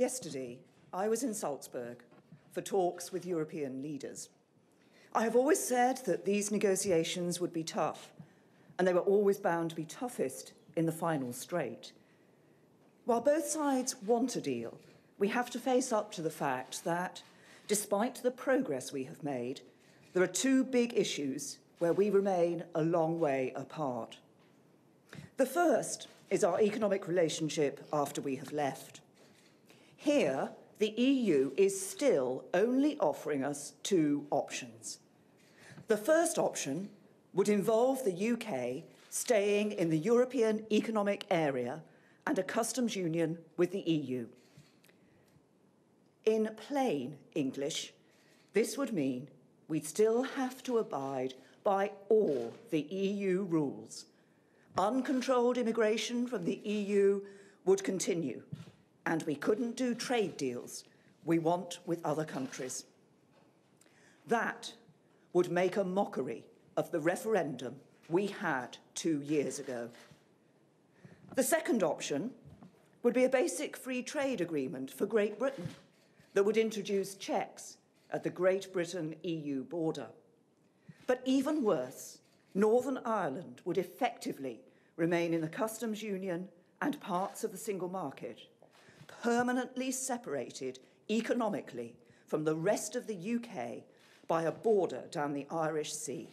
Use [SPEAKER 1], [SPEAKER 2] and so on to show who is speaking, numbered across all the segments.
[SPEAKER 1] Yesterday, I was in Salzburg for talks with European leaders. I have always said that these negotiations would be tough, and they were always bound to be toughest in the final straight. While both sides want a deal, we have to face up to the fact that, despite the progress we have made, there are two big issues where we remain a long way apart. The first is our economic relationship after we have left. Here, the EU is still only offering us two options. The first option would involve the UK staying in the European Economic Area and a customs union with the EU. In plain English, this would mean we'd still have to abide by all the EU rules. Uncontrolled immigration from the EU would continue, and we couldn't do trade deals we want with other countries. That would make a mockery of the referendum we had 2 years ago. The second option would be a basic free trade agreement for Great Britain that would introduce checks at the Great Britain-EU border. But even worse, Northern Ireland would effectively remain in the customs union and parts of the single market, permanently separated economically from the rest of the UK by a border down the Irish Sea.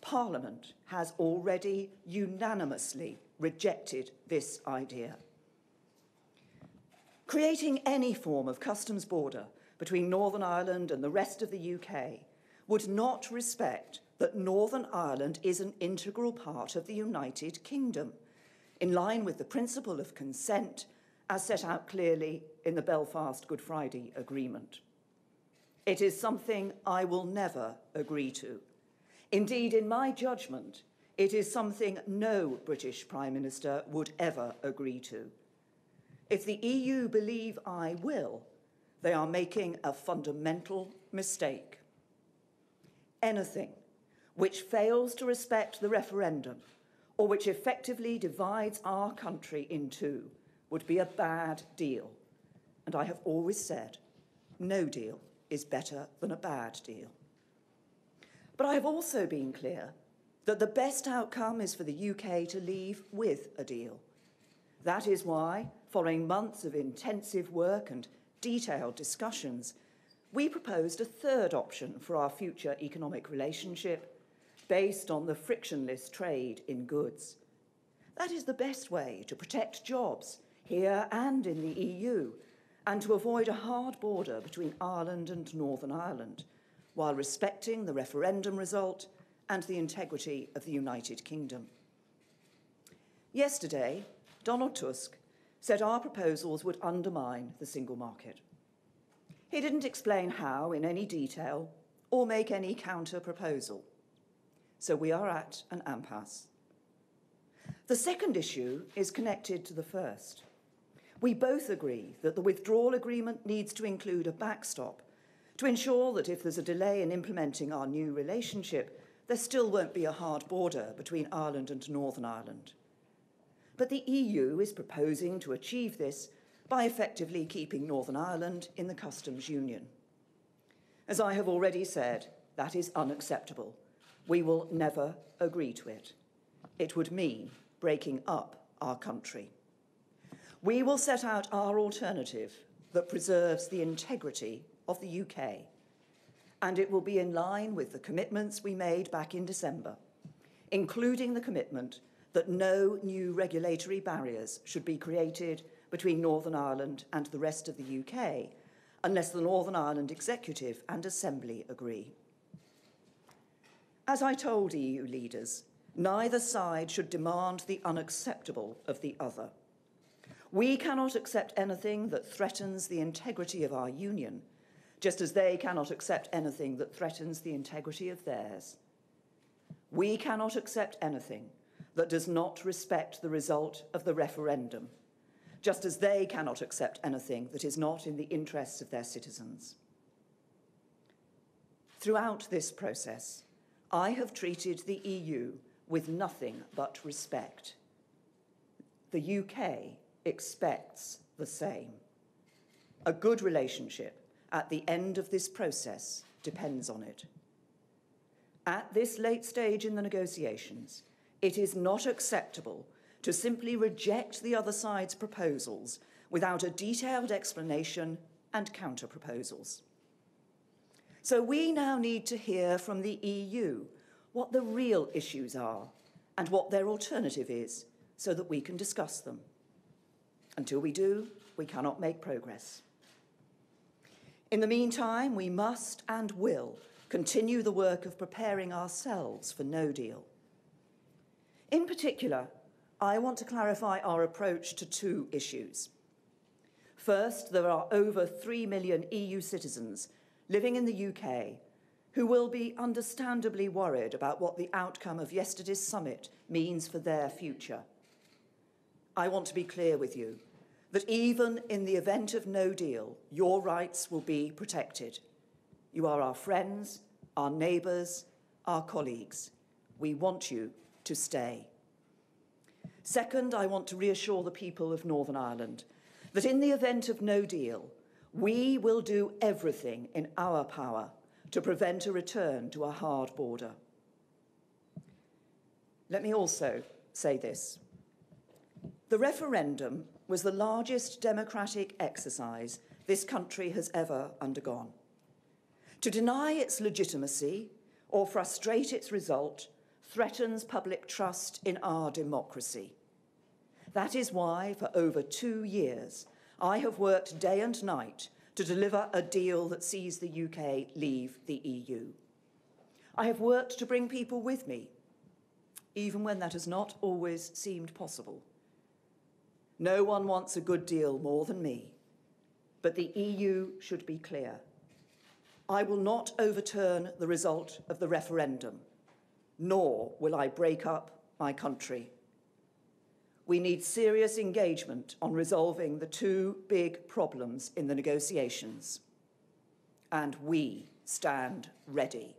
[SPEAKER 1] Parliament has already unanimously rejected this idea. Creating any form of customs border between Northern Ireland and the rest of the UK would not respect that Northern Ireland is an integral part of the United Kingdom, in line with the principle of consent as set out clearly in the Belfast Good Friday Agreement. It is something I will never agree to. Indeed, in my judgment, it is something no British Prime Minister would ever agree to. If the EU believe I will, they are making a fundamental mistake. Anything which fails to respect the referendum or which effectively divides our country in two would be a bad deal. And I have always said, no deal is better than a bad deal. But I have also been clear that the best outcome is for the UK to leave with a deal. That is why, following months of intensive work and detailed discussions, we proposed a third option for our future economic relationship based on the frictionless trade in goods. That is the best way to protect jobs here and in the EU, and to avoid a hard border between Ireland and Northern Ireland, while respecting the referendum result and the integrity of the United Kingdom. Yesterday, Donald Tusk said our proposals would undermine the single market. He didn't explain how in any detail or make any counter-proposal. So we are at an impasse. The second issue is connected to the first. We both agree that the withdrawal agreement needs to include a backstop to ensure that if there's a delay in implementing our new relationship, there still won't be a hard border between Ireland and Northern Ireland. But the EU is proposing to achieve this by effectively keeping Northern Ireland in the customs union. As I have already said, that is unacceptable. We will never agree to it. It would mean breaking up our country. We will set out our alternative that preserves the integrity of the UK, and it will be in line with the commitments we made back in December, including the commitment that no new regulatory barriers should be created between Northern Ireland and the rest of the UK unless the Northern Ireland Executive and Assembly agree. As I told EU leaders, neither side should demand the unacceptable of the other. We cannot accept anything that threatens the integrity of our union, just as they cannot accept anything that threatens the integrity of theirs. We cannot accept anything that does not respect the result of the referendum, just as they cannot accept anything that is not in the interests of their citizens. Throughout this process, I have treated the EU with nothing but respect. The UK expects the same. A good relationship at the end of this process depends on it. At this late stage in the negotiations, it is not acceptable to simply reject the other side's proposals without a detailed explanation and counter-proposals. So we now need to hear from the EU what the real issues are and what their alternative is, so that we can discuss them. Until we do, we cannot make progress. In the meantime, we must and will continue the work of preparing ourselves for no deal. In particular, I want to clarify our approach to two issues. First, there are over 3 million EU citizens living in the UK who will be understandably worried about what the outcome of yesterday's summit means for their future. I want to be clear with you that even in the event of no deal, your rights will be protected. You are our friends, our neighbours, our colleagues. We want you to stay. Second, I want to reassure the people of Northern Ireland that in the event of no deal, we will do everything in our power to prevent a return to a hard border. Let me also say this. The referendum was the largest democratic exercise this country has ever undergone. To deny its legitimacy or frustrate its result threatens public trust in our democracy. That is why, for over 2 years, I have worked day and night to deliver a deal that sees the UK leave the EU. I have worked to bring people with me, even when that has not always seemed possible. No one wants a good deal more than me, but the EU should be clear. I will not overturn the result of the referendum, nor will I break up my country. We need serious engagement on resolving the two big problems in the negotiations, and we stand ready.